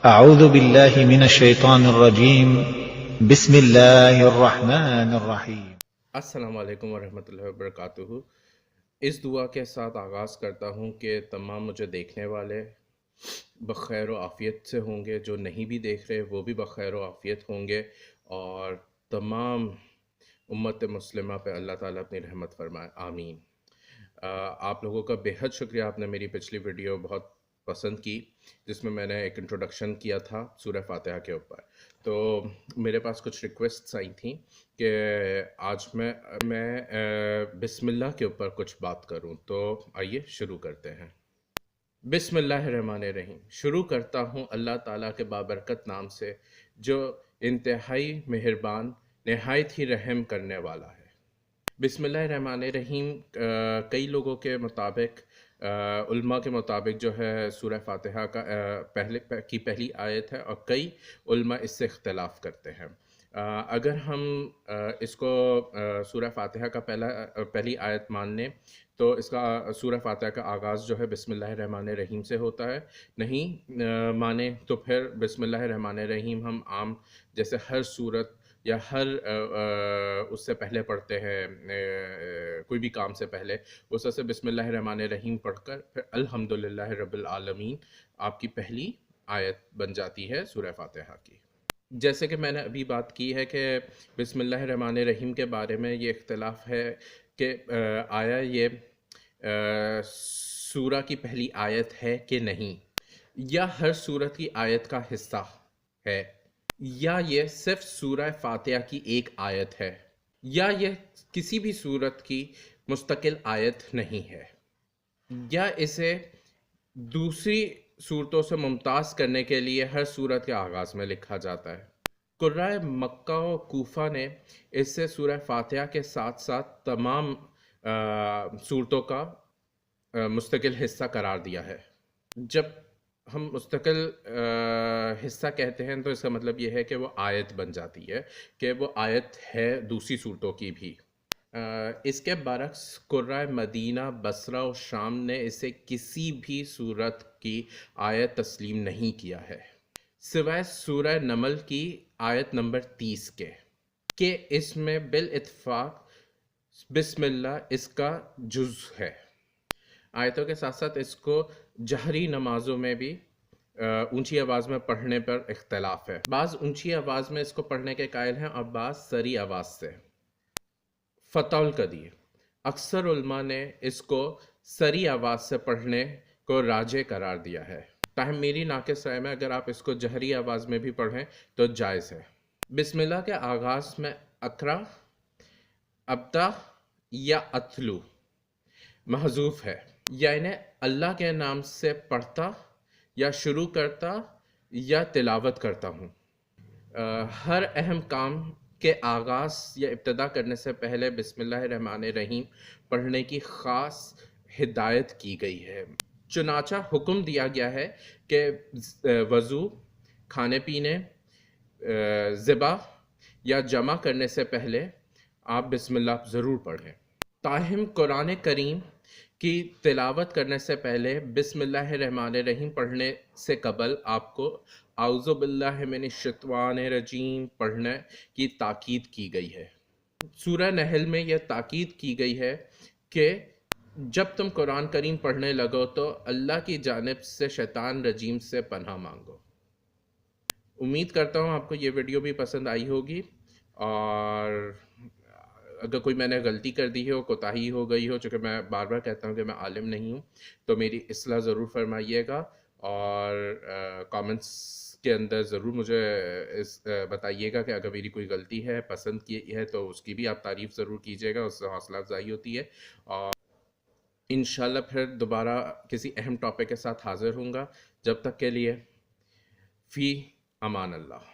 أعوذ بالله من الشيطان الرجيم بسم الله الرحمن الرحيم السلام علیکم ورحمۃ اللہ وبرکاتہ۔ اس دعا کے ساتھ آغاز کرتا ہوں کہ تمام مجھے دیکھنے والے بخیر و عافیت سے ہوں گے، جو نہیں بھی دیکھ رہے وہ بھی بخیر و عافیت ہوں گے، اور تمام امت مسلمہ پہ اللہ تعالیٰ اپنی رحمت فرمائے، آمین۔ آپ لوگوں کا بے حد شکریہ، آپ نے میری پچھلی ویڈیو بہت پسند کی جس میں میں نے ایک انٹروڈکشن کیا تھا سورہ فاتحہ کے اوپر۔ تو میرے پاس کچھ ریکویسٹس آئی تھیں کہ آج میں بسم اللہ کے اوپر کچھ بات کروں، تو آئیے شروع کرتے ہیں۔ بسم اللہ الرحمن الرحیم۔ شروع کرتا ہوں اللہ تعالیٰ کے بابرکت نام سے جو انتہائی مہربان، نہایت ہی رحم کرنے والا ہے۔ بسم اللہ الرحمن الرحیم کئی لوگوں کے مطابق، علماء کے مطابق جو ہے سورہ فاتحہ کا پہلی آیت ہے، اور کئی علماء اس سے اختلاف کرتے ہیں۔ اگر ہم اس کو سورہ فاتحہ کا پہلی آیت مان لیں تو اس کا سورہ فاتحہ کا آغاز جو ہے بسم اللہ الرحمن الرحیم سے ہوتا ہے، نہیں مانیں تو پھر بسم اللہ الرحمن الرحیم ہم عام جیسے ہر سورت یا ہر اس سے پہلے پڑھتے ہیں، کوئی بھی کام سے پہلے اس سے بسم اللہ الرحمن الرحیم پڑھ کر پھر الحمدللہ رب العالمین آپ کی پہلی آیت بن جاتی ہے سورہ فاتحہ کی۔ جیسے کہ میں نے ابھی بات کی ہے کہ بسم اللہ الرحمن الرحیم کے بارے میں یہ اختلاف ہے کہ آیا یہ سورہ کی پہلی آیت ہے کہ نہیں، یا ہر سورت کی آیت کا حصہ ہے، یا یہ صرف سورہ فاتحہ کی ایک آیت ہے، یا یہ کسی بھی سورت کی مستقل آیت نہیں ہے، یا اسے دوسری صورتوں سے ممتاز کرنے کے لیے ہر سورت کے آغاز میں لکھا جاتا ہے۔ قرائے مکہ و کوفہ نے اس سے سورہ فاتحہ کے ساتھ ساتھ تمام صورتوں کا مستقل حصہ قرار دیا ہے۔ جب ہم مستقل حصہ کہتے ہیں تو اس کا مطلب یہ ہے کہ وہ آیت بن جاتی ہے، کہ وہ آیت ہے دوسری صورتوں کی بھی۔ اس کے برعکس قرائے مدینہ، بصرہ و شام نے اسے کسی بھی صورت کی آیت تسلیم نہیں کیا ہے، سوائے سورہ نمل کی آیت نمبر 30 کے، کہ اس میں بالاتفاق بسم اللہ اس کا جز ہے۔ آیتوں کے ساتھ ساتھ اس کو جہری نمازوں میں بھی اونچی آواز میں پڑھنے پر اختلاف ہے۔ بعض اونچی آواز میں اس کو پڑھنے کے قائل ہیں اور بعض سری آواز سے۔ فتح القدیر، اکثر علماء نے اس کو سری آواز سے پڑھنے کو راجح قرار دیا ہے، تاہم میری ناقص رائے میں اگر آپ اس کو جہری آواز میں بھی پڑھیں تو جائز ہے۔ بسم اللہ کے آغاز میں اقرا، ابدا یا اتلو محذوف ہے، یعنی اللہ کے نام سے پڑھتا یا شروع کرتا یا تلاوت کرتا ہوں۔ ہر اہم کام کے آغاز یا ابتدا کرنے سے پہلے بسم اللہ الرحمن الرحیم پڑھنے کی خاص ہدایت کی گئی ہے، چنانچہ حکم دیا گیا ہے کہ وضو، کھانے پینے، ذبح یا جمع کرنے سے پہلے آپ بسم اللہ ضرور پڑھیں۔ تاہم قرآن کریم کی تلاوت کرنے سے پہلے بسم اللہ الرحمن الرحیم پڑھنے سے قبل آپ کو اعوذ باللہ من الشیطان الرجیم پڑھنے کی تاکید کی گئی ہے۔ سورہ نحل میں یہ تاکید کی گئی ہے کہ جب تم قرآن کریم پڑھنے لگو تو اللہ کی جانب سے شیطان رجیم سے پناہ مانگو۔ امید کرتا ہوں آپ کو یہ ویڈیو بھی پسند آئی ہوگی، اور اگر کوئی میں نے غلطی کر دی ہو، کوتاہی ہو گئی ہو، چونکہ میں بار بار کہتا ہوں کہ میں عالم نہیں ہوں، تو میری اصلاح ضرور فرمائیے گا، اور کامنٹس کے اندر ضرور مجھے بتائیے گا کہ اگر میری کوئی غلطی ہے، پسند کی ہے، تو اس کی بھی آپ تعریف ضرور کیجیے گا، اس سے حوصلہ افزائی ہوتی ہے۔ اور انشاءاللہ پھر دوبارہ کسی اہم ٹاپک کے ساتھ حاضر ہوں گا، جب تک کے لیے فی امان اللہ۔